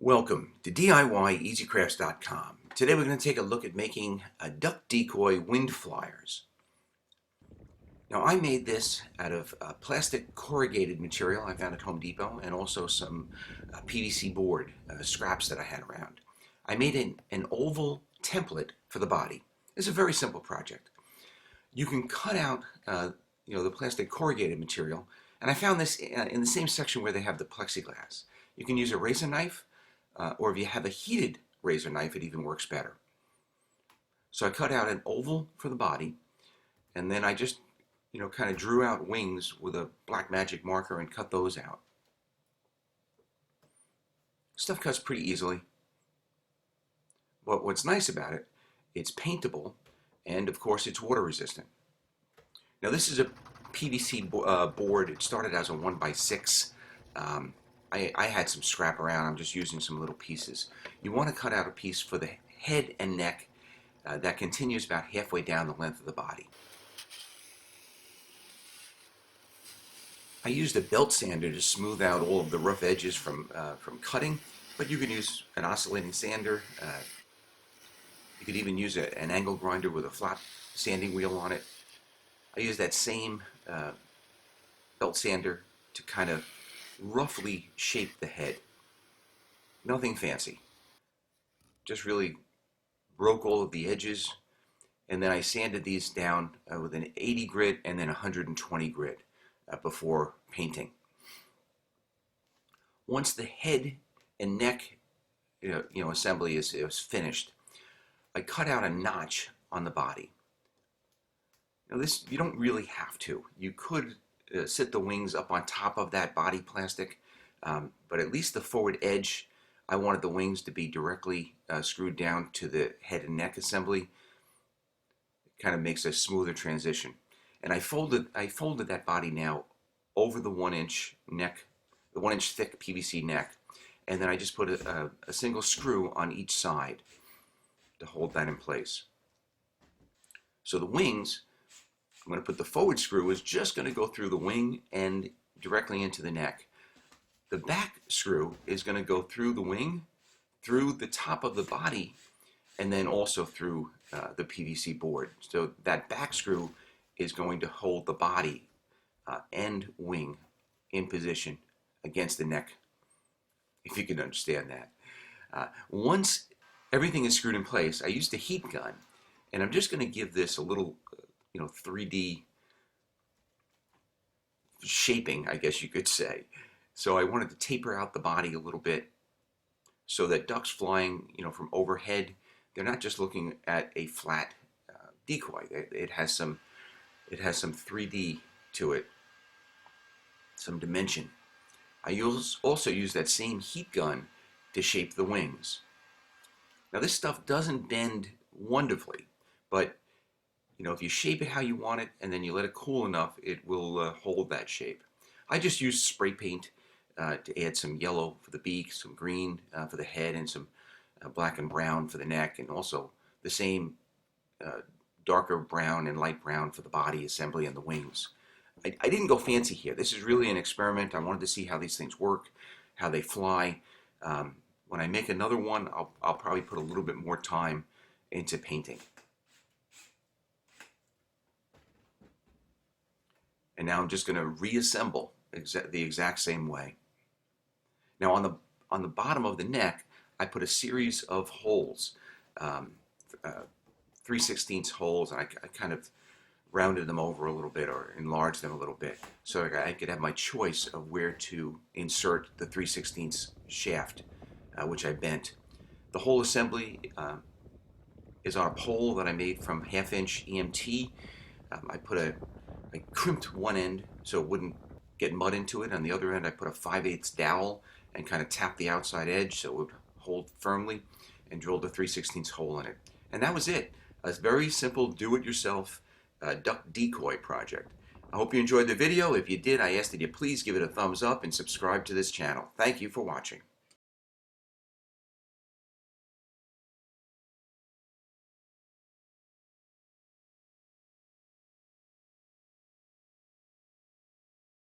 Welcome to DIYEasyCrafts.com. Today we're going to take a look at making a duck decoy wind flyers. Now I made this out of plastic corrugated material I found at Home Depot and also some PVC board scraps that I had around. I made an oval template for the body. It's a very simple project. You can cut out the plastic corrugated material, and I found this in the same section where they have the plexiglass. You can use a razor knife, or if you have a heated razor knife, it even works better. So I cut out an oval for the body, and then I just, kind of drew out wings with a black magic marker and cut those out. Stuff cuts pretty easily. But what's nice about it, it's paintable, and of course it's water resistant. Now this is a PVC board. It started as a 1x6. I had some scrap around. I'm just using some little pieces. You want to cut out a piece for the head and neck that continues about halfway down the length of the body. I used a belt sander to smooth out all of the rough edges from cutting, but you can use an oscillating sander. You could even use an angle grinder with a flat sanding wheel on it. I used that same belt sander to kind of roughly shape the head. Nothing fancy. Just really broke all of the edges, and then I sanded these down with an 80 grit and then 120 grit before painting. Once the head and neck assembly is finished, I cut out a notch on the body. Now this, you don't really have to. You could sit the wings up on top of that body plastic, but at least the forward edge, I wanted the wings to be directly screwed down to the head and neck assembly. It kind of makes a smoother transition. And I folded that body now over the 1-inch neck, the 1-inch thick PVC neck, and then I just put a single screw on each side to hold that in place. So the wings, I'm going to put the forward screw is just going to go through the wing and directly into the neck. The back screw is going to go through the wing, through the top of the body, and then also through the PVC board. So that back screw is going to hold the body and wing in position against the neck, if you can understand that. Once everything is screwed in place, I used a heat gun, and I'm just going to give this a little 3D shaping, I guess you could say. So I wanted to taper out the body a little bit so that ducks flying, from overhead, they're not just looking at a flat decoy. It has some 3D to it, some dimension. I also use that same heat gun to shape the wings. Now this stuff doesn't bend wonderfully, but if you shape it how you want it and then you let it cool enough, it will hold that shape. I just used spray paint to add some yellow for the beak, some green for the head, and some black and brown for the neck, and also the same darker brown and light brown for the body assembly and the wings. I didn't go fancy here. This is really an experiment. I wanted to see how these things work, how they fly. When I make another one, I'll probably put a little bit more time into painting. And now I'm just going to reassemble the exact same way. Now on the bottom of the neck, I put a series of holes, 3/16 holes, and I kind of rounded them over a little bit or enlarged them a little bit so I could have my choice of where to insert the 3/16 shaft, which I bent. The whole assembly is on a pole that I made from 1/2-inch EMT. I crimped one end so it wouldn't get mud into it. On the other end, I put a 5/8 dowel and kind of tapped the outside edge so it would hold firmly, and drilled a 3/16 hole in it. And that was it. A very simple do-it-yourself duck decoy project. I hope you enjoyed the video. If you did, I ask that you please give it a thumbs up and subscribe to this channel. Thank you for watching.